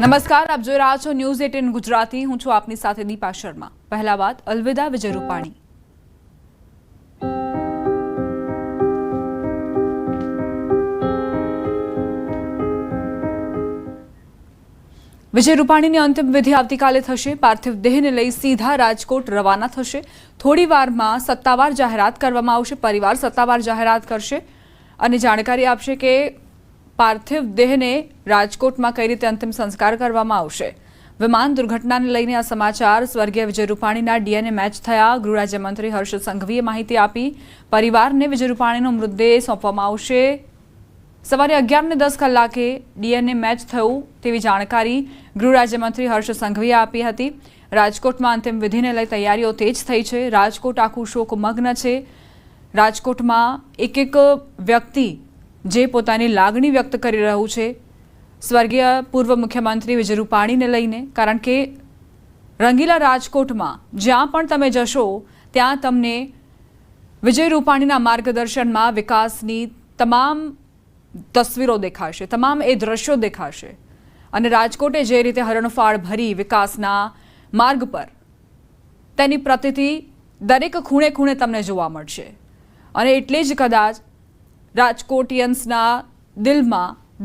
નમસ્કાર, આપ જોઈ રહ્યા છો ન્યૂઝ 18 ગુજરાતી। હું છું આપની સાથે દીપા શર્મા। પહેલા વાત અલવિદા વિજય રૂપાણી। વિજય રૂપાણીની અંતિમ વિધિ આવતીકાલે થશે। પાર્થિવ દેહને લઈ સીધા રાજકોટ રવાના થશે। થોડી વારમાં સત્તાવાર જાહેરાત કરવામાં આવશે। પરિવાર સત્તાવાર જાહેરાત કરશે અને જાણકારી આપશે કે પાર્થિવ દેહને રાજકોટમાં કઈ રીતે અંતિમ સંસ્કાર કરવામાં આવશે। વિમાન દુર્ઘટનાને લઈને આ સમાચાર। સ્વર્ગીય વિજય રૂપાણીના ડીએનએ મેચ થયા। ગૃહ રાજ્યમંત્રી હર્ષ સંઘવીએ માહિતી આપી। પરિવારને વિજય રૂપાણીનો મૃતદેહ સોંપવામાં આવશે। સવારે 11:10 કલાકે ડીએનએ મેચ થયું તેવી જાણકારી ગૃહ રાજ્યમંત્રી હર્ષ સંઘવીએ આપી હતી। રાજકોટમાં અંતિમ વિધિને લઈ તૈયારીઓ તેજ થઈ છે। રાજકોટ આખું શોકમગ્ન છે। રાજકોટમાં એક વ્યક્તિ જે પોતાની લાગણી વ્યક્ત કરી રહ્યું છે સ્વર્ગીય પૂર્વ મુખ્યમંત્રી વિજય રૂપાણીને લઈને, કારણ કે રંગીલા રાજકોટમાં જ્યાં પણ તમે જશો ત્યાં તમને વિજય રૂપાણીના માર્ગદર્શનમાં વિકાસની તમામ તસવીરો દેખાશે, તમામ એ દ્રશ્યો દેખાશે અને રાજકોટે જે રીતે હરણફાળ ભરી વિકાસના માર્ગ પર તેની પ્રતીતિ દરેક ખૂણે ખૂણે તમને જોવા મળશે અને એટલે જ કદાચ રાજકોટિયન્સના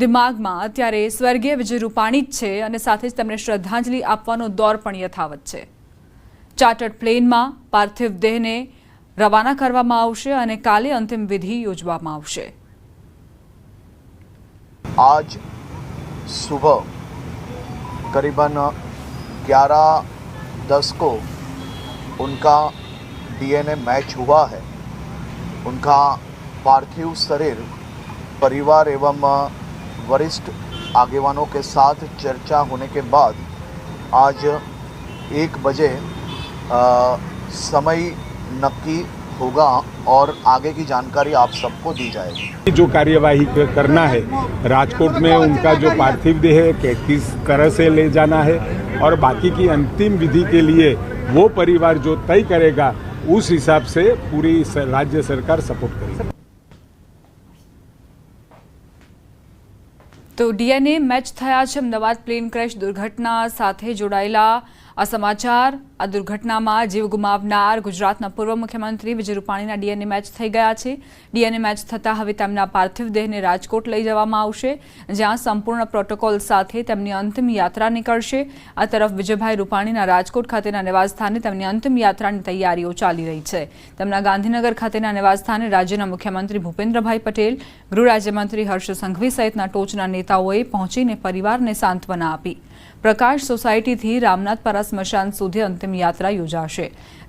દિમાગમાં અત્યારે સ્વર્ગીય વિજય રૂપાણી જ છે અને સાથે જ તેમને શ્રદ્ધાંજલિ આપવાનો દોર પણ યથાવત છે। ચાર્ટર્ડ પ્લેનમાં પાર્થિવ દેહને રવાના કરવામાં આવશે અને કાલે અંતિમ વિધિ યોજવામાં આવશે। आज सुबह करीबन 11:10 को उनका डीएनए मैच हुआ है। उनका पार्थिव शरीर परिवार एवं वरिष्ठ आगेवानों के साथ चर्चा होने के बाद आज 1 बजे समय नक्की होगा और आगे की जानकारी आप सबको दी जाएगी। जो कार्यवाही करना है राजकोट में उनका जो पार्थिव देह है किस तरह से ले जाना है और बाकी की अंतिम विधि के लिए वो परिवार जो तय करेगा उस हिसाब से पूरी राज्य सरकार सपोर्ट करेगी। तो डीएनए मैच थया છે। અમદાવાદ પ્લેન ક્રેશ દુર્ઘટના સાથે જોડાયેલા આ સમાચાર। આ દુર્ઘટનામાં જીવ ગુમાવનાર ગુજરાતના પૂર્વ મુખ્યમંત્રી વિજય રૂપાણીના ડીએનએ મેચ થઈ ગયા છે। ડીએનએ મેચ થતાં હવે તેમના પાર્થિવ દેહને રાજકોટ લઈ જવામાં આવશે, જ્યાં સંપૂર્ણ પ્રોટોકોલ સાથે તેમની અંતિમ યાત્રા નીકળશે। આ તરફ વિજયભાઈ રૂપાણીના રાજકોટ ખાતેના નિવાસસ્થાને તેમની અંતિમ યાત્રાની તૈયારીઓ ચાલી રહી છે। તેમના ગાંધીનગર ખાતેના નિવાસસ્થાને રાજ્યના મુખ્યમંત્રી ભૂપેન્દ્રભાઈ પટેલ, ગૃહ રાજ્યમંત્રી હર્ષ સંઘવી સહિતના ટોચના નેતાઓએ પહોંચીને પરિવારને સાંત્વના આપી। પ્રકાશ સોસાયટીથી રામનાથપરા સ્મશાન સુધી અંતિમ યાત્રા યોજાશે।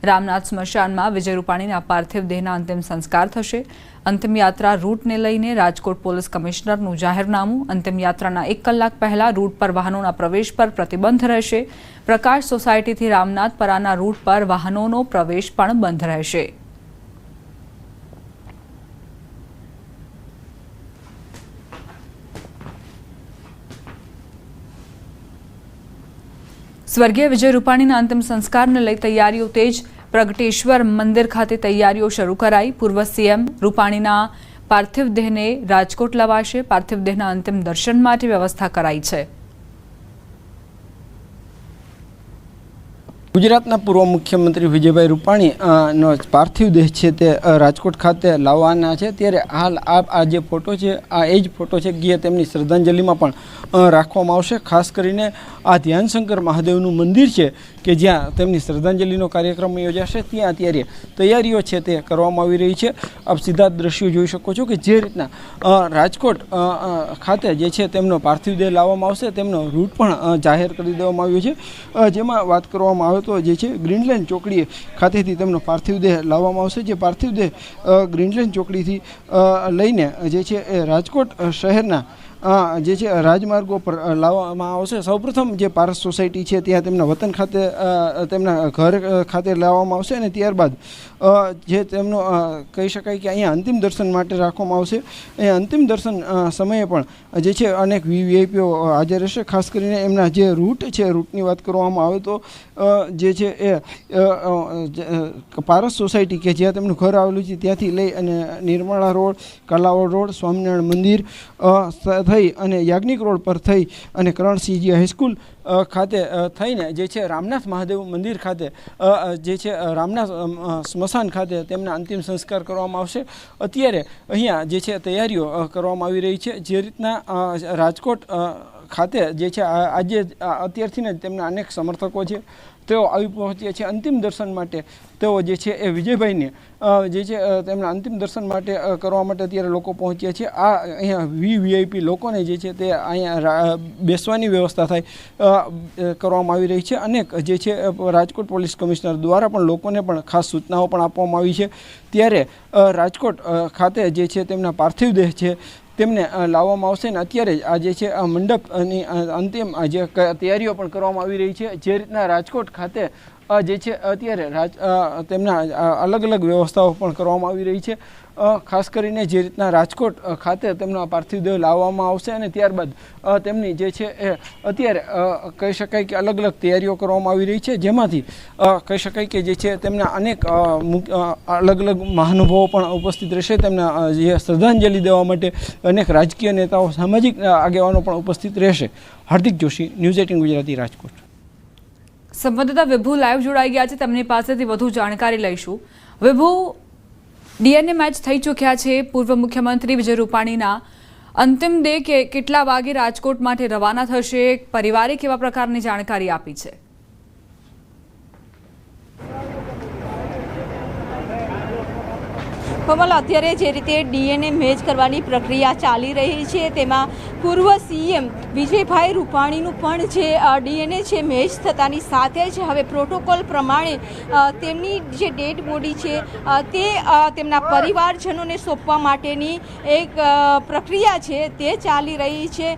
રામનાથ સ્મશાનમાં વિજય રૂપાણીના પાર્થિવ દેહના અંતિમ સંસ્કાર થશે। અંતિમ યાત્રા રૂટને લઈને રાજકોટ પોલીસ કમિશનરનું જાહેરનામું। અંતિમ યાત્રાના 1 કલાક પહેલા રૂટ પર વાહનોના પ્રવેશ પર પ્રતિબંધ રહેશે। પ્રકાશ સોસાયટીથી રામનાથપરાના રૂટ પર વાહનોનો પ્રવેશ પણ બંધ રહેશે। સ્વર્ગીય વિજય રૂપાણીના અંતિમ સંસ્કારને લઈ તૈયારીઓ તેજ। પ્રગટેશ્વર મંદિર ખાતે તૈયારીઓ શરૂ કરાઈ। પૂર્વ સીએમ રૂપાણીના પાર્થિવ દેહને રાજકોટ લવાશે। પાર્થિવ દેહના અંતિમ દર્શન માટે વ્યવસ્થા કરાઈ છે। ગુજરાતના પૂર્વ મુખ્યમંત્રી વિજયભાઈ રૂપાણી નો પાર્થિવ દેહ છે તે રાજકોટ ખાતે લાવવાના છે। ત્યારે હાલ આ જે ફોટો છે આ એ જ ફોટો છે કે તેમની શ્રદ્ધાંજલિમાં પણ રાખવામાં આવશે। ખાસ કરીને આ ધ્યાનશંકર મહાદેવનું મંદિર છે કે જ્યાં તેમની શ્રદ્ધાંજલિનો કાર્યક્રમ યોજાશે, ત્યાં અત્યારે તૈયારીઓ છે તે કરવામાં આવી રહી છે। આપ સીધા દ્રશ્યો જોઈ શકો છો કે જે રીતના રાજકોટ ખાતે જે છે તેમનો પાર્થિવ દેહ લાવવામાં આવશે, તેમનો રૂટ પણ જાહેર કરી દેવામાં આવ્યો છે। જેમાં વાત કરવામાં આવે તો જે છે ગ્રીનલેન્ડ ચોકડી ખાતેથી તેમનો પાર્થિવ દેહ લાવવામાં આવશે। જે પાર્થિવ દેહ ગ્રીનલેન્ડ ચોકડીથી લઈને જે છે એ રાજકોટ શહેરના જે છે રાજમાર્ગો પર લાવવામાં આવશે। સૌપ્રથમ જે પારસ સોસાયટી છે ત્યાં તેમના વતન ખાતે તેમના ઘર ખાતે લાવવામાં આવશે અને ત્યારબાદ જે તેમનો કહી શકાય કે અહીંયા અંતિમ દર્શન માટે રાખવામાં આવશે। એ અંતિમ દર્શન સમયે પણ જે છે અનેક વીવીઆઈપીઓ હાજર રહેશે। ખાસ કરીને એમના જે રૂટ છે, રૂટની વાત કરવામાં આવે તો જે છે એ પારસ સોસાયટી કે જ્યાં તેમનું ઘર આવેલું છે ત્યાંથી લઈ અને નિર્મળા રોડ, કલાવડ રોડ, સ્વામિનારાયણ મંદિર થઈ અને યાજ્ઞિક રોડ પર થઈ અને કરણસિંહજી હાઈસ્કૂલ ખાતે થઈને જે છે રામનાથ મહાદેવ મંદિર ખાતે જે છે રામનાથ સ્મશાન ખાતે તેમના અંતિમ સંસ્કાર કરવામાં આવશે. અત્યારે અહીંયા જે છે તૈયારીઓ કરવામાં આવી રહી છે. જે રીતના રાજકોટ ખાતે જે છે આજે અત્યારથી જ તેમના અનેક સમર્થકો છે તેઓ આવી પહોંચ્યા છે અંતિમ દર્શન માટે. તેઓ જે છે એ વિજયભાઈને જે છે તેમના અંતિમ દર્શન માટે કરવા માટે અત્યારે લોકો પહોંચ્યા છે. આ અહીંયા વીઆઈપી લોકોને જે છે તે અહીંયા બેસવાની વ્યવસ્થા થાય કરવામાં આવી રહી છે. અનેક જે છે રાજકોટ પોલીસ કમિશનર દ્વારા પણ લોકોને પણ ખાસ સૂચનાઓ પણ આપવામાં આવી છે. ત્યારે રાજકોટ ખાતે જે છે તેમના પાર્થિવ દેહ છે તેમને લાવવામાં આવશે ને અત્યારે જ આ જે છે આ મંડપની અંતિમ જે તૈયારીઓ પણ કરવામાં આવી રહી છે. જે રીતના રાજકોટ ખાતે જે છે અત્યારે તેમના અલગ અલગ વ્યવસ્થાઓ પણ કરવામાં આવી રહી છે. ખાસ કરીને જે રીતના રાજકોટ ખાતે તેમનો પાર્થિવ દેહ લાવવામાં આવશે અને ત્યારબાદ તેમની જે છે એ અત્યારે કહી શકાય કે અલગ અલગ તૈયારીઓ કરવામાં આવી રહી છે. જેમાંથી કહી શકાય કે જે છે તેમના અનેક અલગ અલગ મહાનુભાવો પણ ઉપસ્થિત રહેશે. તેમના જે શ્રદ્ધાંજલિ દેવા માટે અનેક રાજકીય નેતાઓ સામાજિક આગેવાનો પણ ઉપસ્થિત રહેશે. હાર્દિક જોશી, ન્યૂઝ 18 ગુજરાતી, રાજકોટ. સંવાદદાતા વિભુ લાઈવ જોડાઈ ગયા છે, તેમની પાસેથી વધુ જાણકારી લઈશું. વિભુ, ડીએનએ મેચ થઈ ચૂક્યા છે. પૂર્વ મુખ્યમંત્રી વિજય રૂપાણીના અંતિમ દેહ કેટલા વાગે રાજકોટ માટે રવાના થશે? પરિવારે કેવા પ્રકારની જાણકારી આપી છે? કમલ, અત્યારે જે રીતે ડીએનએ મેચ કરવાની પ્રક્રિયા ચાલી રહી છે તેમાં પૂર્વ સીએમ વિજયભાઈ રૂપાણીનું પણ જે ડીએનએ છે મેચ થતાની સાથે જ હવે પ્રોટોકોલ પ્રમાણે તેમની જે ડેડ બોડી છે તે તેમના પરિવારજનોને સોંપવા માટેની એક પ્રક્રિયા છે તે ચાલી રહી છે.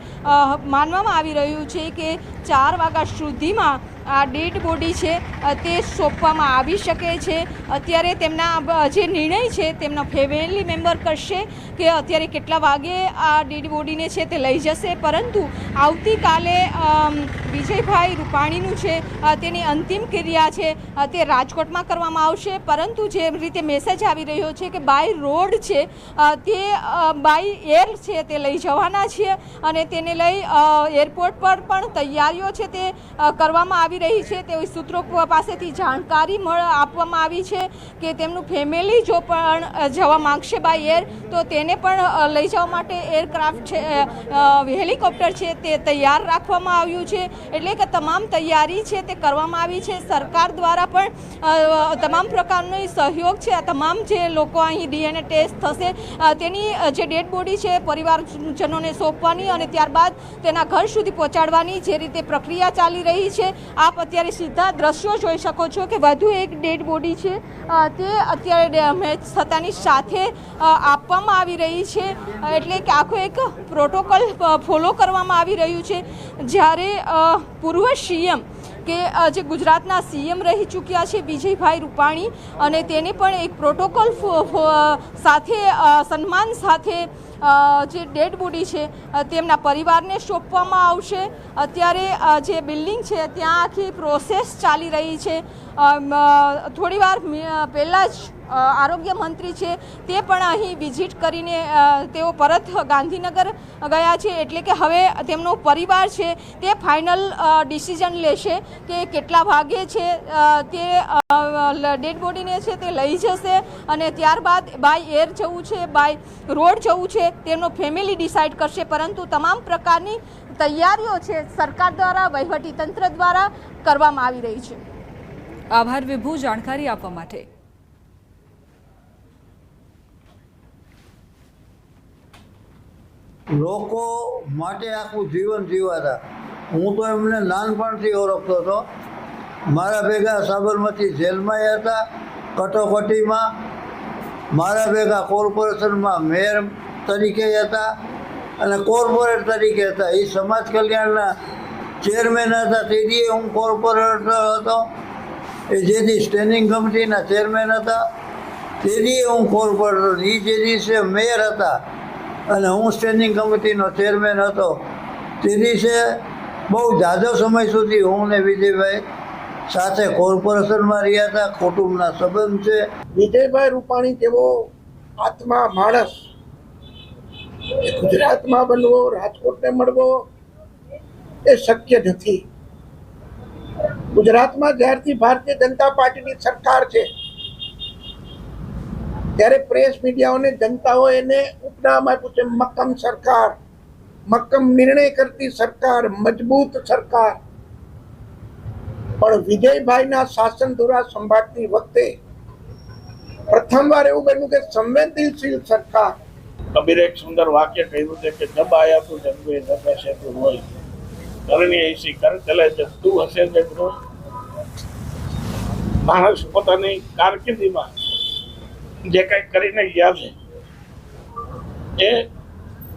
માનવામાં આવી રહ્યું છે કે 4 વાગ્યા સુધીમાં આ ડેડ બોડી છે તે સોંપવામાં આવી શકે છે. અત્યારે તેમના જે નિર્ણય છે તેમના ફેમિલી મેમ્બર કરશે કે અત્યારે કેટલા વાગે આ ડેડ બોડીને છે તે લઈ જશે. પરંતુ આવતીકાલે વિજયભાઈ રૂપાણીનું છે તેની અંતિમ ક્રિયા છે તે રાજકોટમાં કરવામાં આવશે. પરંતુ જે રીતે મેસેજ આવી રહ્યો છે કે બાય રોડ છે તે બાય એર છે તે લઈ જવાના છે અને તેને લઈ એરપોર્ટ પર પણ તૈયારીઓ છે તે કરવામાં આવી રહી છે. તેવી સૂત્રો પાસેથી જાણકારી આપવામાં આવી છે કે તેમનું ફેમિલી જો પણ જવા માંગશે બાય એર તો તેને પણ લઈ જવા માટે એરક્રાફ્ટ છે, હેલિકોપ્ટર છે તે તૈયાર રાખવામાં આવ્યું છે. એટલે કે તમામ તૈયારી છે તે કરવામાં આવી છે. સરકાર દ્વારા પણ તમામ પ્રકારનો સહયોગ છે. આ તમામ જે લોકો અહીં ડીએનએ ટેસ્ટ થશે તેની જે ડેડ બોડી છે પરિવારજનોને સોંપવાની અને ત્યારબાદ તેના ઘર સુધી પહોંચાડવાની જે રીતે પ્રક્રિયા ચાલી રહી છે. આપ અત્યારે સીધા દ્રશ્યો જોઈ શકો છો કે વધુ એક ડેડ બોડી છે તે અત્યારે મેચ થતાની સાથે આપવામાં આવી રહી છે. એટલે કે આખો એક પ્રોટોકોલ ફોલો કરવામાં આવી રહ્યું છે. જ્યારે પૂર્વ સીએમ કે જે ગુજરાતના સીએમ રહી ચૂક્યા છે વિજયભાઈ રૂપાણી અને તેને પણ એક પ્રોટોકોલ સાથે સન્માન સાથે જે ડેડ બોડી છે તેમના પરિવારને સોંપવામાં આવશે. અત્યારે જે બિલ્ડિંગ છે ત્યાં આખી પ્રોસેસ ચાલી રહી છે. થોડી વાર પહેલાં જ આરોગ્ય મંત્રી છે તે પણ અહીં વિઝિટ કરીને તેઓ પરત ગાંધીનગર ગયા છે. એટલે કે હવે તેમનો પરિવાર છે તે ફાઇનલ ડિસિઝન લેશે કે કેટલા વાગે છે તે ડેડ બોડીને છે તે લઈ જશે અને ત્યારબાદ બાય એર જવું છે બાય રોડ જવું છે તેમનો ફેમિલી ડિસાઇડ કરશે. પરંતુ તમામ પ્રકારની તૈયારીઓ છે સરકાર દ્વારા, વહીવટીતંત્ર દ્વારા કરવામાં આવી રહી છે. આભાર વિભુ, જાણકારી આપવા માટે. લોકો માટે આખું જીવન જીવાતા. હું તો એમને નાનપણથી ઓળખતો હતો. મારા ભેગા સાબરમતી જેલમાં હતા, કટોકટીમાં. મારા ભેગા કોર્પોરેશનમાં મેયર તરીકે હતા અને કોર્પોરેટ તરીકે હતા. એ સમાજ કલ્યાણના ચેરમેન હતા તેથી હું કોર્પોરેટર હતો. એ જેથી સ્ટેન્ડિંગ કમિટીના ચેરમેન હતા તેથી હું કોર્પોરેટર. એ જે દિવસે મેયર હતા અને હું સ્ટેન્ડિંગ કમિટીનો ચેરમેન હતો તે દિવસે બહુ જાજો સમય સુધી હું ને વિજયભાઈ સાથે કોર્પોરેશનમાં રહ્યા હતા. કુટુંબના સંબંધ છે. વિજયભાઈ રૂપાણી જેવો આત્મા માણસ એ ગુજરાતમાં બનવો, રાજકોટને મળવો એ શક્ય નથી. ગુજરાતમાં જ્યારથી ભારતીય જનતા પાર્ટીની સરકાર છે ત્યારે પ્રેસ મીડિયાઓને જનતાઓ એને ઉપનામ આપ્યું છે મક્કમ સરકાર, મક્કમ નિર્ણય કરતી સરકાર, મજબૂત સરકાર. પણ વિજયભાઈના શાસન ધોરણ સંભાળતી વખતે પ્રથમવાર એવું બન્યું કે સંવેદનશીલ સરકાર. કબીરે એક સુંદર વાક્ય કહ્યું છે કે જબ આયા તું જંગવે જબ હશે તું રોય, કરણી એસી કર ચલે જબ તું હશે જબ રોય. માણસ પોતાની કારકિર્દીમાં જે કંઈ કરીને ગયા છે એ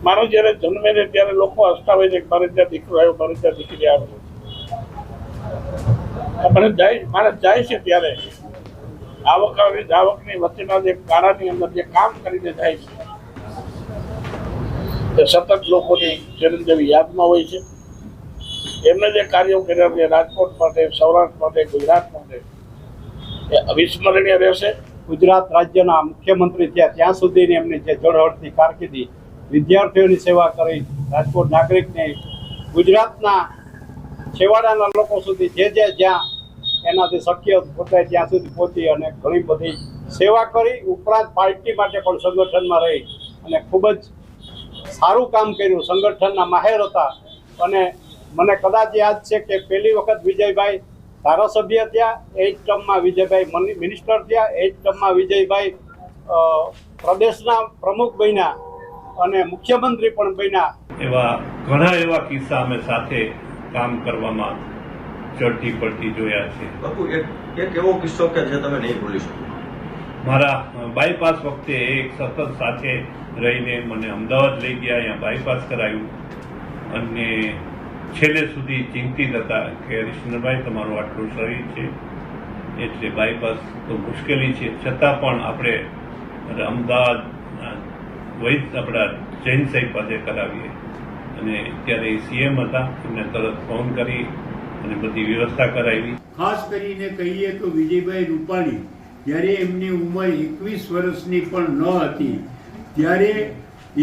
મારો જ્યારે જન્મે છે ત્યારે લોકો હસતા હોય છે કે મારે ત્યાં દીકરો આવ્યો, મારે ત્યાં દીકરી આવ્યો. માણસ જાય છે ત્યારે આવકની વચ્ચેના જે ગાળાની અંદર જે કામ કરીને જાય છે તે સતત લોકોની ચિરંજીવી યાદમાં હોય છે. એમને જે કાર્યો કર્યા છે રાજકોટ માટે, સૌરાષ્ટ્ર માટે, ગુજરાત માટે એ અવિસ્મરણીય રહેશે. ગુજરાત રાજ્યના મુખ્યમંત્રી થયા ત્યાં સુધીની એમની જે ઝળહળતી કારકિર્દી, વિદ્યાર્થીઓની સેવા કરી, રાજકોટ નાગરિકને, ગુજરાતના છેવાડાના લોકો સુધી જે જ્યાં એનાથી શક્ય પોતાય ત્યાં સુધી પહોંચી અને ઘણી બધી સેવા કરી. ઉપરાંત પાર્ટી માટે પણ સંગઠનમાં રહી અને ખૂબ જ સારું કામ કર્યું. સંગઠનના માહેર હતા અને મને કદાચ યાદ છે કે પહેલી વખત વિજયભાઈ ધારાસભ્ય થયા, એ જ ટર્મમાં વિજયભાઈ મિનિસ્ટર થયા, એ જ ટર્મમાં વિજયભાઈ પ્રદેશના પ્રમુખ બન્યા અને મુખ્યમંત્રી પણ બન્યા. એવા ઘણા એવા કિસ્સા અમે સાથે કામ કરવામાં ચડતી પડતી જોયા છે. બાપુ એક એવો કિસ્સો કે જે તમે નહીં ભૂલી શકો. મારા બાયપાસ વખતે એક સતત સાથે રહીને મને અમદાવાદ લઈ ગયા, અહીંયા બાયપાસ કરાયું અને છેલ્લે સુધી ચિંતિત હતા કે હરીશચંદ્રભાઈ તમારું આટલું શરીર છે એટલે બાયપાસ તો મુશ્કેલી છે, છતાં પણ આપણે અમદાવાદ આપણા જૈન સાહેબ પાસે કરાવીએ. અને ત્યારે સીએમ હતા, એમને તરત ફોન કરી અને બધી વ્યવસ્થા કરાવી. ખાસ કરીને કહીએ તો વિજયભાઈ રૂપાણી જ્યારે એમની ઉંમર 21 વર્ષની પણ ન હતી ત્યારે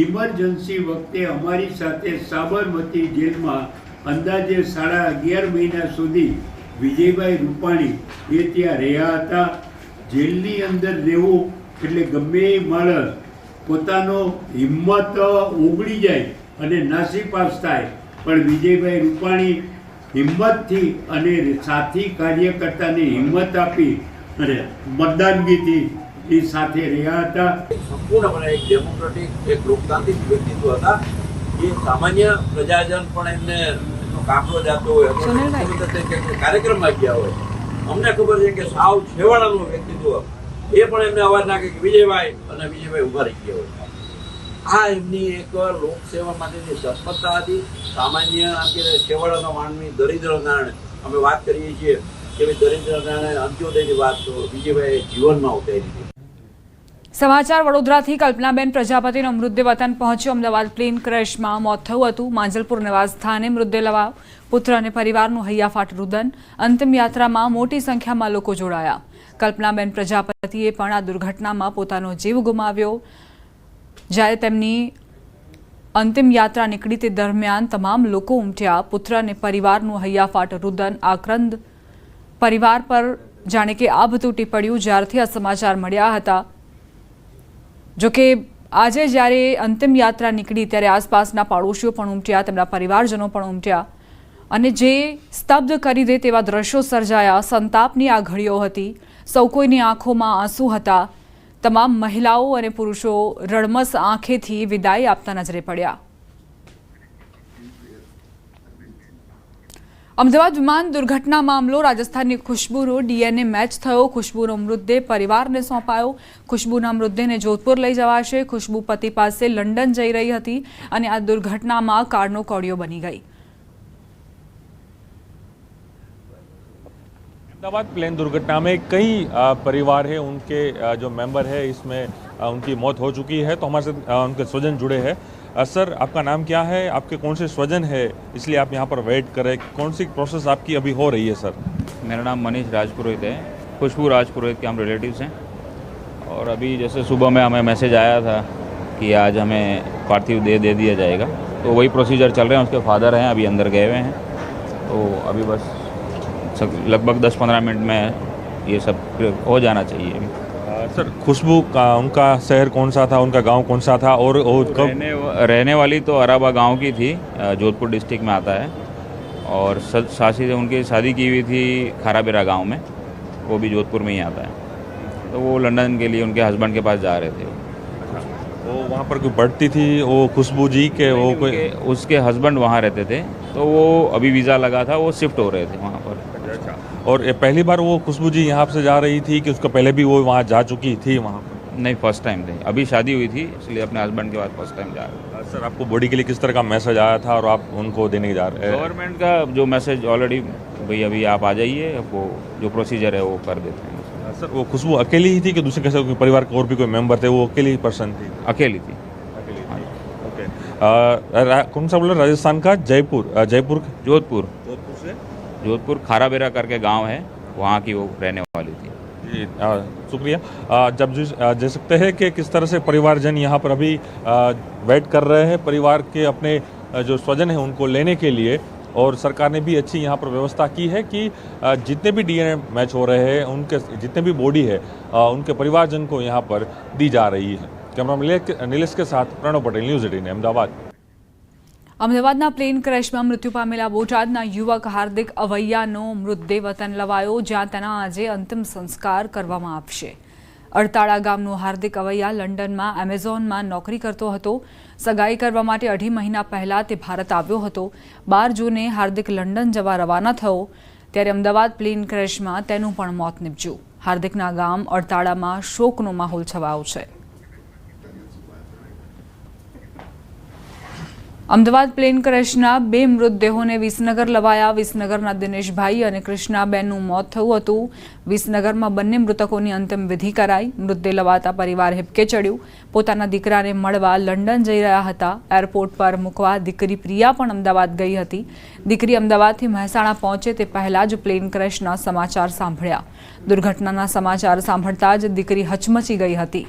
ઇમરજન્સી વખતે અમારી સાથે સાબરમતી જેલમાં અંદાજે 11.5 મહિના સુધી વિજયભાઈ રૂપાણી એ ત્યાં રહ્યા હતા. જેલની અંદર રહેવું એટલે ગમે એ માણસ પોતાનો હિંમત ઓગળી જાય અને નાસીપાસ થાય, પણ વિજયભાઈ રૂપાણી હિંમતથી અને સાથી કાર્યકર્તાને હિંમત આપી અને મતદાનગીથી એ સાથે રહ્યા હતા. સંપૂર્ણપણે એક ડેમોક્રેટિક, એક લોકતાંત્રિક વ્યક્તિત્વ હતા. એ સામાન્ય પ્રજાજન પણ એમને એનો કાફલો જાતો હોય, કાર્યક્રમમાં ગયા હોય, અમને ખબર છે કે સાવ છેવાડાનું વ્યક્તિત્વ એ પણ એમને અવાજ નાખે કે વિજયભાઈ, અને વિજયભાઈ ઉભા રહી ગયા હોય. આ એમની એક લોકસેવા માટેની તત્પરતા હતી. સામાન્ય છેવાડાના માનવી દરિદ્ર નારાયણ અમે વાત કરીએ છીએ કે દરિદ્ર નારાયણ અંત્યોદયની વાત તો વિજયભાઈ જીવનમાં ઉતારી હતી. સમાચાર વડોદરાથી. કલ્પનાબેન પ્રજાપતિનો મૃતદેહ વતન પહોંચ્યો. અમદાવાદ પ્લેન ક્રેશમાં મોત થયું હતું. માંજલપુર નિવાસ સ્થાને મૃતદેહ લવાયો. પુત્ર અને પરિવારનું હૈયાફાટ રુદન. અંતિમ યાત્રામાં મોટી સંખ્યામાં લોકો જોડાયા. કલ્પનાબેન પ્રજાપતિએ પણ આ દુર્ઘટનામાં પોતાનો જીવ ગુમાવ્યો. જ્યારે તેમની અંતિમ યાત્રા નીકળી તે દરમિયાન તમામ લોકો ઉમટ્યા. પુત્ર અને પરિવારનું હૈયાફાટ રુદન. આક્રંદ પરિવાર પર જાણે કે આભ તૂટી પડ્યું જ્યારથી આ સમાચાર મળ્યા હતા. જોકે આજે જ્યારે અંતિમ યાત્રા નીકળી ત્યારે આસપાસના પાડોશીઓ પણ ઉમટ્યા, તેમના પરિવારજનો પણ ઉમટ્યા અને જે સ્તબ્ધ કરી દે તેવા દ્રશ્યો સર્જાયા. સંતાપની આ ઘડીઓ હતી. સૌ કોઈની આંખોમાં આંસુ હતા. તમામ મહિલાઓ અને પુરુષો રડમસ આંખેથી વિદાય આપતા નજરે પડ્યા. અમદાવાદ વિમાન દુર્ઘટના મામલો. રાજસ્થાનની ખુશ્બુનો ડીએનએ મેચ થયો. ખુશ્બુનો મૃતદેહ પરિવારને સોંપાયો. ખુશ્બુના મૃતદેહને જોધપુર લઈ જવાશે. ખુશ્બુ પતિ પાસે લંડન જઈ રહી હતી અને આ દુર્ઘટનામાં કારનો કોડિયો બની ગઈ. अहमदाबाद प्लेन दुर्घटना में कई परिवार है, उनके जो मेंबर है इसमें उनकी मौत हो चुकी है, तो हमारे साथ उनके स्वजन जुड़े हैं. सर, आपका नाम क्या है, आपके कौन से स्वजन है, इसलिए आप यहाँ पर वेट कर रहे हैं, कौन सी प्रोसेस आपकी अभी हो रही है? सर, मेरा नाम मनीष राजपुरोहित है. खुशबू राजपुरोहित के हम रिलेटिव्स हैं और अभी जैसे सुबह में हमें मैसेज आया था कि आज हमें पार्थिव देह दे दिया जाएगा। तो वही प्रोसीजर चल रहे हैं। उसके फादर हैं, अभी अंदर गए हुए हैं, तो अभी बस लगभग 10-15 मिनट में ये सब हो जाना चाहिए। सर, खुशबू का उनका शहर कौन सा था, उनका गांव कौन सा था, और कब रहने वाली तो अराबा गांव की थी, जोधपुर डिस्ट्रिक्ट में आता है, और सासी उनकी शादी की हुई थी खाराबेरा गांव में, वो भी जोधपुर में ही आता है। तो वो लंदन के लिए उनके हस्बैंड के पास जा रहे थे। वो वहाँ पर कोई बढ़ती थी वो खुशबू जी के, वो कोई उसके हस्बैंड वहाँ रहते थे, तो वो अभी वीज़ा लगा था, वो शिफ्ट हो रहे थे वहाँ पर। और ये पहली बार वो खुशबू जी यहाँ से जा रही थी कि उसको पहले भी वो वहाँ जा चुकी थी वहाँ पर? नहीं, फर्स्ट टाइम थे, अभी शादी हुई थी, इसलिए अपने हस्बैंड के पास फर्स्ट टाइम जा रहे थे। सर, आपको बॉडी के लिए किस तरह का मैसेज आया था और आप उनको देने जा रहे हैं? गवर्नमेंट का जो मैसेज ऑलरेडी, भाई अभी आप आ जाइए, वो जो प्रोसीजर है वो कर देते हैं। सर, वो खुशबू अकेली ही थी कि दूसरे कैसे परिवार के और भी कोई मेंबर थे? वो अकेली ही पर्सन थी? अकेली थी। कौन सा बोला? राजस्थान का जोधपुर से जोधपुर खाराबेरा करके गांव है, वहाँ की वो रहने वाली थी। जी, शुक्रिया। जब देख सकते हैं कि किस तरह से परिवारजन यहाँ पर अभी वेट कर रहे हैं परिवार के अपने जो स्वजन हैं उनको लेने के लिए, और सरकार ने भी अच्छी यहाँ पर व्यवस्था की है कि जितने भी डीएनए मैच हो रहे हैं, उनके जितने भी बॉडी है उनके परिवारजन को यहाँ पर दी जा रही है। कैमरामैन नीलेश के साथ प्रणव पटेल, न्यूज़ 18 अमदावाद। અમદાવાદના પ્લેન ક્રેશમાં મૃત્યુ પામેલા બોટાદના યુવક હાર્દિક અવૈયાનો મૃતદેહ વતન લવાયો, જ્યાં તેના આજે અંતિમ સંસ્કાર કરવામાં આવશે। અડતાળા ગામનો હાર્દિક અવૈયા લંડનમાં એમેઝોનમાં નોકરી કરતો હતો। સગાઈ કરવા માટે 2.5 મહિના પહેલા તે ભારત આવ્યો હતો। 12 જૂને હાર્દિક લંડન જવા રવાના થયો, ત્યારે અમદાવાદ પ્લેન ક્રેશમાં તેનું પણ મોત નીપજ્યું। હાર્દિકના ગામ અડતાળામાં શોકનો માહોલ છવાયો છે। અમદાવાદ પ્લેન ક્રેશના 2 મૃતદેહોને વિસનગર લવાયા। વિસનગરના દિનેશભાઈ અને કૃષ્ણાબેનનું મોત થયું હતું। વિસનગરમાં બંને મૃતકોની અંતિમ વિધિ કરાઈ। મૃતદેહ લવાતા પરિવાર હિબકે ચડ્યું। પોતાના દીકરાને મળવા લંડન જઈ રહ્યા હતા। એરપોર્ટ પર મૂકવા દીકરી પ્રિયા પણ અમદાવાદ ગઈ હતી। દીકરી અમદાવાદથી મહેસાણા પહોંચે તે પહેલા જ પ્લેન ક્રેશના સમાચાર સાંભળ્યા। દુર્ઘટનાના સમાચાર સાંભળતા જ દીકરી હચમચી ગઈ હતી।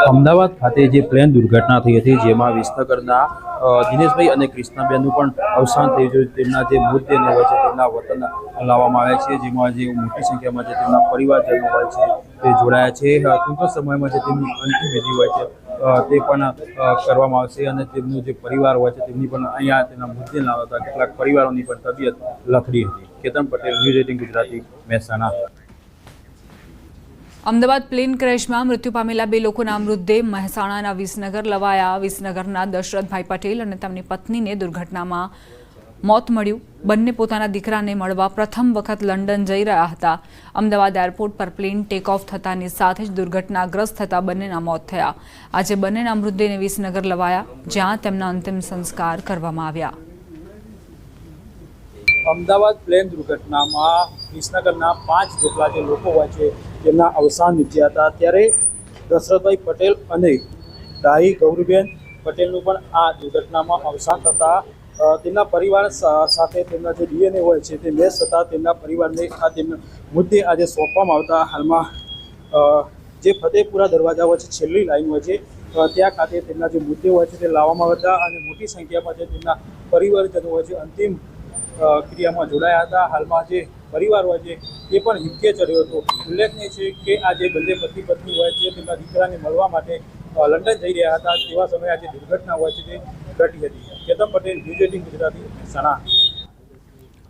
અમદાવાદ ખાતે જે પ્લેન દુર્ઘટના થઈ હતી, જેમાં વિસનગરના દિનેશભાઈ અને કૃષ્ણાબેનનું પણ અવસાન થયું છે। તેમના જે મૃતદેહને હોય છે તેમના વતન લાવવામાં આવ્યા છે, જેમાં જે મોટી સંખ્યામાં જે તેમના પરિવારજનો હોય છે તે જોડાયા છે। ટૂંક સમયમાં જે તેમની અંતિમ વિધિ હોય છે તે પણ કરવામાં આવશે, અને તેમનો જે પરિવાર હોય છે તેમની પણ અહીંયા તેમના મૃતદેહ લાવતા કેટલાક પરિવારોની પણ તબિયત લથડી હતી। કેતન પટેલ, ન્યૂઝ 18 ગુજરાતી, મહેસાણા। અમદાવાદ પ્લેન ક્રેશમાં મૃત્યુ પામેલા 2 લોકોના મૃતદેહ મહેસાણાના વિસનગર લવાયા। વિસનગરના દશરથભાઈ પટેલ અને તેમની પત્નીને દુર્ઘટનામાં મોત મળ્યું। બંને પોતાના દીકરાને મળવા પ્રથમ વખત લંડન જઈ રહ્યા હતા। અમદાવાદ એરપોર્ટ પર પ્લેન ટેક ઓફ થતાની સાથે જ દુર્ઘટનાગ્રસ્ત થતા બંનેના મોત થયા। આજે બંનેના મૃતદેહને વિસનગર લવાયા, જ્યાં તેમના અંતિમ સંસ્કાર કરવામાં આવ્યા। અમદાવાદ પ્લેન દુર્ઘટનામાં વિસનગરના 5 જેટલા જે લોકો હોય છે તેમના અવસાન નીપજ્યા હતા। ત્યારે દશરથભાઈ પટેલ અને દાઈ ગૌરીબેન પટેલનું પણ આ દુર્ઘટનામાં અવસાન થતાં તેમના પરિવાર સાથે તેમના જે ડીએનએ હોય છે તે મેચ થતાં તેમના પરિવારને આ તેમના મુદ્દે આજે સોંપવામાં આવતા હાલમાં જે ફતેપુરા દરવાજા હોય છે, છેલ્લી લાઈન હોય છે, ત્યાં ખાતે તેમના જે મુદ્દે હોય છે તે લાવવામાં આવતા, અને મોટી સંખ્યામાં જે તેમના પરિવારજનો હોય છે અંતિમ ક્રિયામાં જોડાયા હતા। હાલમાં જે પરિવાર હોય છે તે પણ હિમકે ચડ્યો હતો। ઉલ્લેખનીય છે કે આ જે બંને પતિ પત્ની હોય છે તેમના દીકરાને મળવા માટે લંડન જઈ રહ્યા હતા, તેવા સમયે આજે દુર્ઘટના હોય છે તે ઘટી હતી। કેતન પટેલ, ન્યૂઝ 18 ગુજરાતી, મહેસાણા।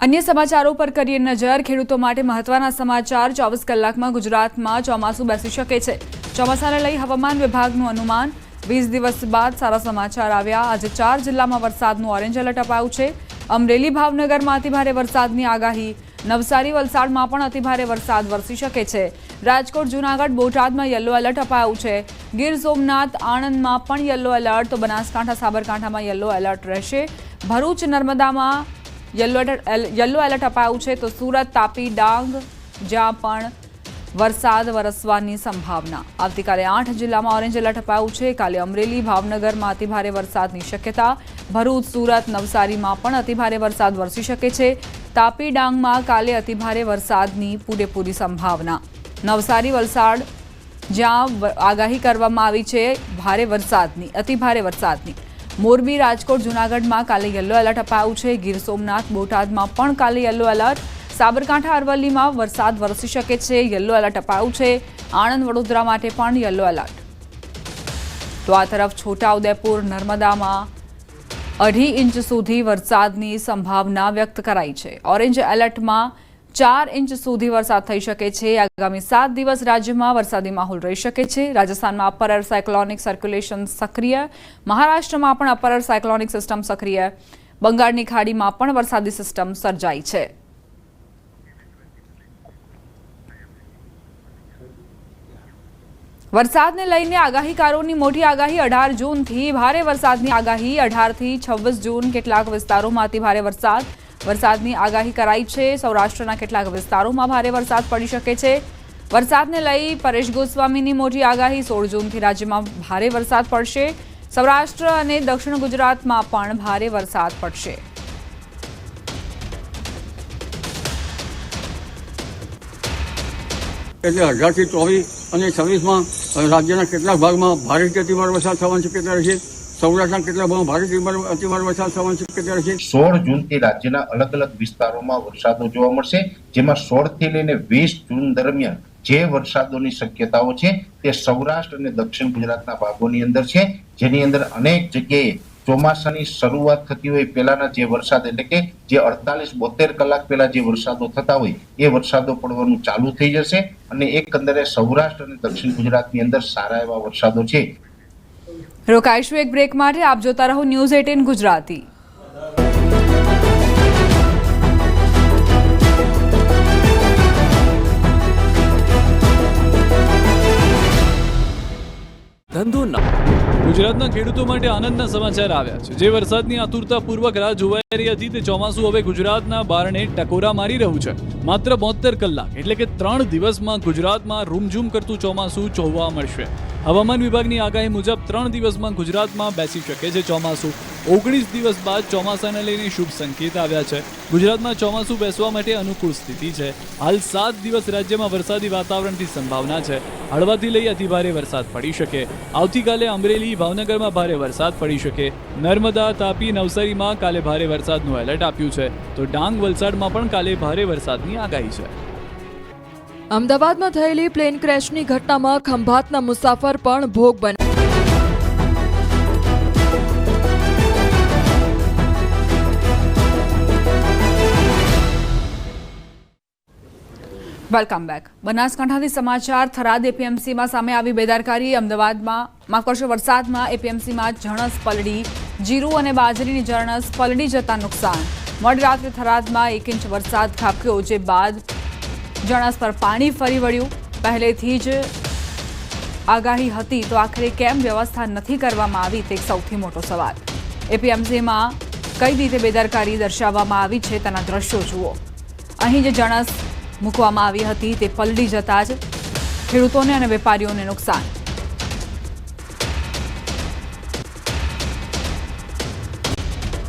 અન્ય સમાચારો પર કરીએ નજર। ખેડૂતો માટે મહત્વના સમાચાર। 24 કલાકમાં ગુજરાતમાં ચોમાસું બેસી શકે છે। ચોમાસાને લઈ હવામાન વિભાગનું અનુમાન। 20 દિવસ બાદ સારા સમાચાર આવ્યા। આજે 4 જિલ્લામાં વરસાદનું ઓરેન્જ એલર્ટ અપાયું છે। અમરેલી, ભાવનગરમાં અતિભારે વરસાદની આગાહી। નવસારી, વલસાડમાં પણ અતિભારે વરસાદ વરસી શકે છે। રાજકોટ, જૂનાગઢ, બોટાદમાં યલો એલર્ટ અપાયું છે। ગીર સોમનાથ, આણંદમાં પણ યલો એલર્ટ, તો બનાસકાંઠા, સાબરકાંઠામાં યલો એલર્ટ રહેશે। ભરૂચ, નર્મદામાં યલો એલર્ટ અપાયું છે। તો સુરત, તાપી, ડાંગ, જ્યાં પણ વરસાદ વરસવાની સંભાવના। આવતીકાલે 8 જિલ્લામાં ઓરેન્જ એલર્ટ અપાયું છે। કાલે અમરેલી, ભાવનગરમાં અતિભારે વરસાદની શક્યતા। ભરૂચ, સુરત, નવસારીમાં પણ અતિભારે વરસાદ વરસી શકે છે। તાપી, ડાંગમાં કાલે અતિભારે વરસાદની પૂરેપૂરી સંભાવના। નવસારી, વલસાડ, જ્યાં આગાહી કરવામાં આવી છે ભારે વરસાદની, અતિ ભારે વરસાદની. મોરબી, રાજકોટ, જૂનાગઢમાં કાલે યલો એલર્ટ અપાયું છે. ગીર સોમનાથ, બોટાદમાં પણ કાલે યલો એલર્ટ. સાબરકાંઠા, અરવલ્લીમાં વરસાદ વરસી શકે છે, યલો એલર્ટ અપાયું છે. આણંદ, વડોદરા માટે પણ યલો એલર્ટ. તો આ તરફ છોટાઉદેપુર, નર્મદામાં 2.5 ઇંચ સુધી વરસાદની સંભાવના વ્યક્ત કરાઈ છે. ઓરેન્જ એલર્ટમાં 4 ઇંચ સુધી વરસાદ થઈ શકે છે. આગામી 7 દિવસ રાજ્યમાં વરસાદી માહોલ રહી શકે છે. રાજસ્થાનમાં અપર એર સાયક્લોનિક સર્ક્યુલેશન સક્રિય, મહારાષ્ટ્રમાં પણ અપર એર સાયક્લોનિક સિસ્ટમ સક્રિય, બંગાળની ખાડીમાં પણ વરસાદી સિસ્ટમ સર્જાઈ છે. વરસાદને લઈને આગાહીકારોની મોટી આગાહી. 18 જૂનથી ભારે વરસાદની આગાહી. 18 થી 26 જૂન કેટલાક વિસ્તારોમાં અતિ ભારે વરસાદની આગાહી કરાઈ છે. સૌરાષ્ટ્રના કેટલાક વિસ્તારોમાં ભારે વરસાદ પડી શકે છે. વરસાદને લઈ પરેશ ગોસ્વામીની મોટી આગાહી. 16 જૂનથી રાજ્યમાં ભારે વરસાદ પડશે. સૌરાષ્ટ્ર અને દક્ષિણ ગુજરાતમાં પણ ભારે વરસાદ પડશે. એટલે 18 થી 24 અને 26માં રાજ્યના કેટલાક ભાગમાં ભારેથી અતિભારે વરસાદ થવાની શક્યતા રહેશે. સૌરાષ્ટ્રના કેટલાક ભાગમાં ભારેથી અતિભારે વરસાદ થવાની શક્યતા રહેશે. 16 જૂનથી રાજ્યના અલગ અલગ વિસ્તારોમાં વરસાદો જોવા મળશે, જેમાં 16 થી લઈને 20 જૂન દરમિયાન જે વરસાદોની શક્યતાઓ છે તે સૌરાષ્ટ્ર અને દક્ષિણ ગુજરાતના ભાગોની અંદર છે, જેની અંદર અનેક જગ્યાએ ચોમાસાની શરૂઆત થતી હોય પહેલાના જે વરસાદ એટલે કે જે 48-72 કલાક પહેલા જે વરસાદો થતા હોય એ વરસાદો પડવાનું ચાલુ થઈ જશે અને એકંદરે સૌરાષ્ટ્ર અને દક્ષિણ ગુજરાતની અંદર સારા એવા વરસાદો છે. રોકાઈશું એક બ્રેક માટે. આપ જોતા રહો ન્યૂઝ 18 ગુજરાતી. ગુજરાતના ખેડૂતો માટે આનંદના સમાચાર આવ્યા છે. જે વરસાદની આતુરતાપૂર્વક રાહ જોવાઈ રહી હતી તે ચોમાસું હવે ગુજરાતના બારણે ટકોરા મારી રહ્યું છે. માત્ર 72 કલાક એટલે કે 3 દિવસમાં ગુજરાતમાં રૂમઝૂમ કરતું ચોમાસું જોવા મળશે. હવામાન વિભાગની આગાહી મુજબ 3 દિવસમાં ગુજરાતમાં બેસી શકે છે ચોમાસું. 19 દિવસ બાદ ચોમાસાને લઈને શુભ સંકેત આવ્યા છે. ગુજરાતમાં ચોમાસું બેસવા માટે અનુકૂળ સ્થિતિ છે. હાલ 7 દિવસ રાજ્યમાં વરસાદી વાતાવરણની સંભાવના છે. હળવાથી લઈ અતિભારે વરસાદ પડી શકે. આવતીકાલે અમરેલી, ભાવનગરમાં ભારે વરસાદ પડી શકે. નર્મદા, તાપી, નવસારીમાં કાલે ભારે વરસાદનું એલર્ટ આપ્યું છે. તો ડાંગ, વલસાડમાં પણ કાલે ભારે વરસાદની આગાહી છે. અમદાવાદમાં થયેલી પ્લેન ક્રેશની ઘટનામાં ખંભાતના મુસાફર પણ ભોગ બન્યા. Welcome back. બનાસકાંઠાથી સમાચાર. થરાદ એપીએમસીમાં સામે આવી બેદરકારી. અમદાવાદમાં વરસાદમાં એપીએમસીમાં જણસ પલળી. જીરું અને બાજરીની જણસ પલળી જતા નુકસાન. મોડી રાત્રે થરાદમાં 1 ઇંચ વરસાદ ખાબક્યો, જે બાદ જણસ પર પાણી ફરી વળ્યું. પહેલેથી જ આગાહી હતી તો આખરે કેમ વ્યવસ્થા નથી કરવામાં આવી તે સૌથી મોટો સવાલ. એપીએમસીમાં કઈ રીતે બેદરકારી દર્શાવવામાં આવી છે તેના દ્રશ્યો જુઓ. અહીં જે જણસ મૂકવામાં આવી હતી તે પલળી જતા જ ખેડૂતોને અને વેપારીઓને નુકસાન.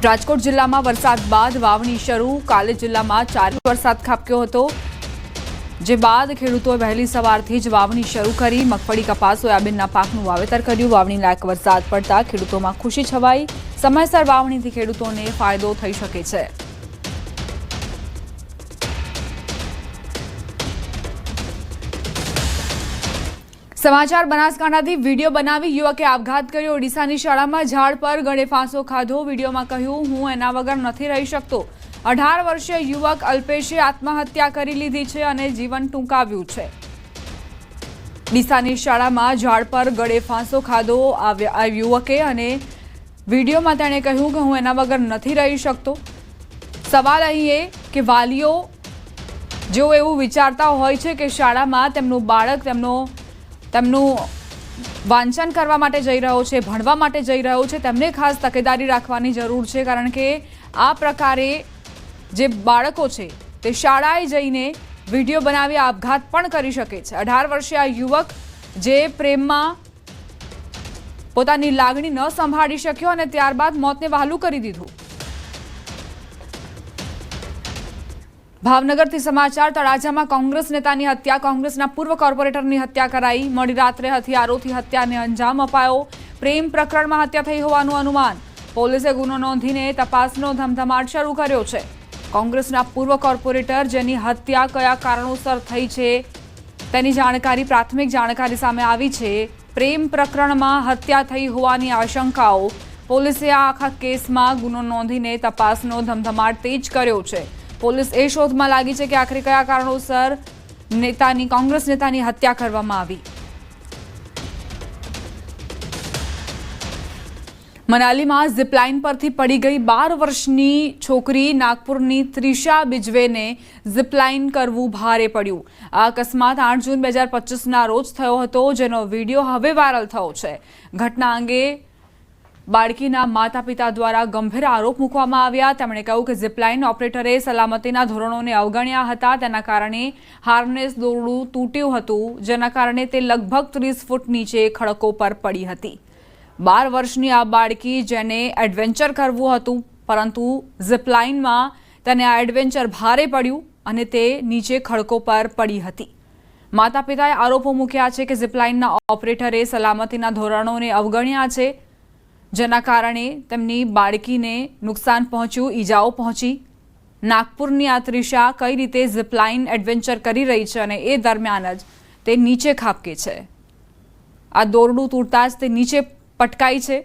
રાજકોટ જિલ્લામાં વરસાદ બાદ વાવણી શરૂ. કાલે જિલ્લામાં 4 ઇંચ વરસાદ ખાબક્યો હતો, જે બાદ ખેડૂતોએ વહેલી સવારથી જ વાવણી શરૂ કરી. મગફળી, કપાસ, સોયાબીનના પાકનું વાવેતર કર્યું. વાવણી લાયક વરસાદ પડતા ખેડૂતોમાં ખુશી છવાઈ. સમયસર વાવણીથી ખેડૂતોને ફાયદો થઈ શકે છે. સમાચાર બનાસકાંઠાથી. વિડીયો બનાવી યુવકે આપઘાત કર્યો. ઓડિશાની શાળામાં ઝાડ પર ગળે ફાંસો ખાધો. વિડીયોમાં કહ્યું, હું એના વગર નથી રહી શકતો. 18 વર્ષીય યુવક અલ્પેશે આત્મહત્યા કરી લીધી છે અને જીવન ટૂંકાવ્યું છે. ડીસાની શાળામાં ઝાડ પર ગળે ફાંસો ખાધો આ યુવકે અને વિડીયોમાં તેણે કહ્યું કે હું એના વગર નથી રહી શકતો. સવાલ અહીં એ કે વાલીઓ જેઓ એવું વિચારતા હોય છે કે શાળામાં તેમનું બાળક તેમનું વાંચન કરવા માટે જઈ રહ્યો છે, ભણવા માટે જઈ રહ્યો છે, તેમને ખાસ તકેદારી રાખવાની જરૂર છે. કારણ કે આ પ્રકારે જે બાળકો છે તે શાળાએ જઈને વિડીયો બનાવી આપઘાત પણ કરી શકે છે. 18 વર્ષીય આ યુવક જે પ્રેમમાં પોતાની લાગણી ન સંભાળી શક્યો અને ત્યારબાદ મોતને વહાલું કરી દીધું. ભાવનગરથી સમાચાર તળાજામાં કોંગ્રેસ નેતાની હત્યા કોંગ્રેસના પૂર્વ કોર્પોરેટરની હત્યા કરાઈ મોડી રાત્રે હથિયારોથી હત્યાને અંજામ અપાયો પ્રેમ પ્રકરણમાં હત્યા થઈ હોવાનું અનુમાન પોલીસે ગુનો નોંધીને તપાસનો ધમધમાટ શરૂ કર્યો છે કોંગ્રેસના પૂર્વ કોર્પોરેટર જેની હત્યા કયા કારણોસર થઈ છે તેની જાણકારી પ્રાથમિક જાણકારી સામે આવી છે પ્રેમ પ્રકરણમાં હત્યા થઈ હોવાની આશંકાઓ પોલીસે આ આખા કેસમાં ગુનો નોંધીને તપાસનો ધમધમાટ તેજ કર્યો છે પોલીસ એ શોધમાં લાગી છે કે આખરે કયા કારણોસર કોંગ્રેસ નેતાની હત્યા કરવામાં આવી મનાલીમાં ઝિપલાઇન પરથી પડી ગઈ 12 વર્ષની છોકરી નાગપુરની ત્રિષા બિજવેને ઝિપલાઇન કરવું ભારે પડ્યું આ અકસ્માત 8 જૂન 2025ના રોજ થયો હતો જેનો વિડીયો હવે વાયરલ થયો છે ઘટના અંગે બાળકીના માતા પિતા દ્વારા ગંભીર આરોપ મૂકવામાં આવ્યા તેમણે કહ્યું કે ઝિપલાઇન ઓપરેટરે સલામતીના ધોરણોને અવગણ્યા હતા તેના કારણે હાર્નેસ દોરડું તૂટ્યું હતું જેના કારણે તે લગભગ 30 ફૂટ નીચે ખડકો પર પડી હતી 12 વર્ષની આ બાળકી જેને એડવેન્ચર કરવું હતું પરંતુ ઝિપલાઇનમાં તેને આ એડવેન્ચર ભારે પડ્યું અને તે નીચે ખડકો પર પડી હતી માતા પિતાએ આરોપો મૂક્યા છે કે ઝિપલાઇનના ઓપરેટરે સલામતીના ધોરણોને અવગણ્યા છે જેના કારણે તેમની બાળકીને નુકસાન પહોંચ્યું ઈજાઓ પહોંચી નાગપુરની આ ત્રિષા કઈ રીતે ઝિપલાઇન એડવેન્ચર કરી રહી છે અને એ દરમિયાન જ તે નીચે ખાબકે છે આ દોરડું તૂટતા જ તે નીચે પટકાઈ છે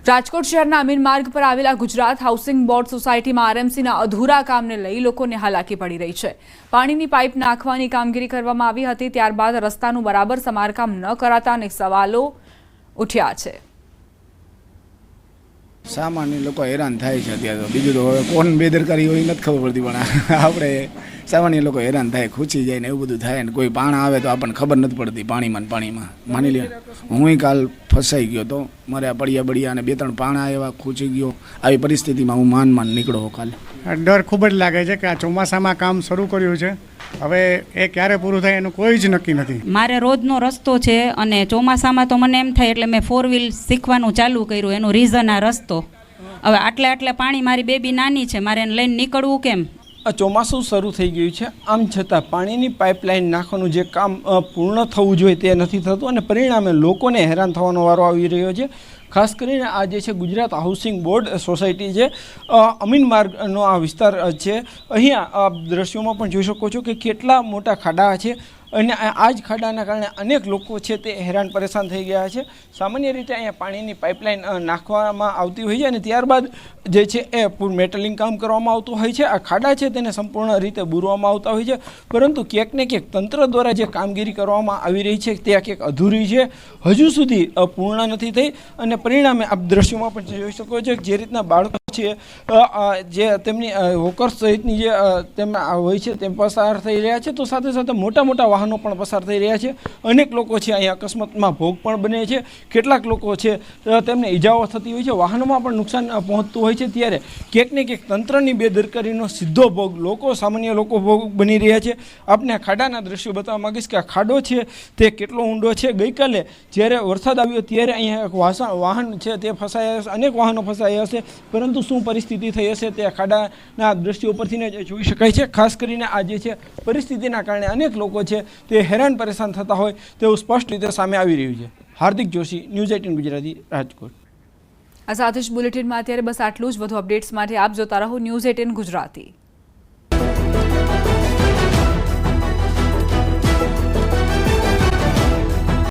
રાજકોટ શહેરના અમીન માર્ગ પર આવેલા ગુજરાત હાઉસિંગ બોર્ડ સોસાયટીમાં આરએમસીના અધૂરા કામને લઈ લોકોને હાલાકી પડી રહી છે પાણીની પાઇપ નાખવાની કામગીરી કરવામાં આવી હતી ત્યારબાદ રસ્તાનું બરાબર સમારકામ ન કરાતા અનેક સવાલો ઉઠ્યા છે સામાન્ય લોકો હેરાન થાય છે અત્યારે તો બીજું તો હવે કોણ બેદરકારી હોય નથી ખબર પડતી પણ આપણે સામાન્ય લોકો હેરાન થાય ખૂંચી જાય ને એવું બધું થાય ને કોઈ પાણા આવે તો આપણને ખબર નથી પડતી પાણીમાં માની લે હું કાલ ફસાઈ ગયો તો મારે બળિયા અને 2-3 પાણા એવા ખૂંચી ગયો આવી પરિસ્થિતિમાં હું માન નીકળો કાલે ડર ખૂબ જ લાગે છે કે આ ચોમાસામાં કામ શરૂ કર્યું છે હવે એ ક્યારે પૂરું થાય એનું કોઈ જ નક્કી નથી મારે રોજનો રસ્તો છે અને ચોમાસામાં તો મને એમ થાય એટલે મેં 4 વ્હીલ શીખવાનું ચાલુ કર્યું એનું રીઝન આ રસ્તો હવે આટલે પાણી મારી બેબી નાની છે મારે એને લઈને નીકળવું કેમ ચોમાસું શરૂ થઈ ગયું છે આમ છતાં પાણીની પાઇપલાઇન નાખવાનું જે કામ પૂર્ણ થવું જોઈએ તે નથી થતું અને પરિણામે લોકોને હેરાન થવાનો વારો આવી રહ્યો છે ખાસ કરીને આ જે છે ગુજરાત હાઉસિંગ બોર્ડ સોસાયટી છે અમીન માર્ગનો આ વિસ્તાર છે અહીંયા આ દ્રશ્યોમાં પણ જોઈ શકો છો કે કેટલા મોટા ખાડા છે અને આ જ ખાડાના કારણે અનેક લોકો છે તે હેરાન પરેશાન થઈ ગયા છે સામાન્ય રીતે અહીંયા પાણીની પાઇપલાઇન નાખવામાં આવતી હોય છે અને ત્યારબાદ જે છે એ મેટલિંગ કામ કરવામાં આવતું હોય છે આ ખાડા છે તેને સંપૂર્ણ રીતે બૂરવામાં આવતા હોય છે પરંતુ ક્યાંક ને ક્યાંક તંત્ર દ્વારા જે કામગીરી કરવામાં આવી રહી છે તે ક્યાંક અધૂરી છે હજુ સુધી પૂર્ણ નથી થઈ અને પરિણામે આપ દ્રશ્યોમાં પણ જોઈ શકો છો જે રીતના બાળકો છે જે તેમની હોકર્સ સહિતની જે તેમના હોય છે તેમ પસાર થઈ રહ્યા છે તો સાથે સાથે મોટા વાહનો પણ પસાર થઈ રહ્યા છે અનેક લોકો છે અહીંયા અકસ્માતમાં ભોગ પણ બને છે કેટલાક લોકો છે તેમને ઈજાઓ થતી હોય છે વાહનોમાં પણ નુકસાન પહોંચતું હોય છે ત્યારે ક્યાંક ને ક્યાંક તંત્રની બેદરકારીનો સીધો ભોગ સામાન્ય લોકો ભોગ બની રહ્યા છે આપને ખાડાના દ્રશ્યો બતાવવા માંગીશ કે આ ખાડો છે તે કેટલો ઊંડો છે ગઈકાલે જ્યારે વરસાદ આવ્યો ત્યારે અહીંયા વાહન છે તે ફસાયા હશે અનેક વાહનો ફસાયા હશે પરંતુ શું પરિસ્થિતિ થઈ હશે તે ખાડાના દ્રશ્યો પરથી જોઈ શકાય છે ખાસ કરીને આ જે છે પરિસ્થિતિના કારણે અનેક લોકો છે તે હેરાન પરેશાન થતા હોય તેવું સ્પષ્ટ રીતે સામે આવી રહ્યું છે હાર્દિક જોશી ન્યૂઝ 18 ગુજરાતી રાજકોટ આ સાથે જ બુલેટિનમાં અત્યારે બસ આટલું જ વધુ અપડેટ્સ માટે આપ જોતા રહો ન્યૂઝ 18 ગુજરાતી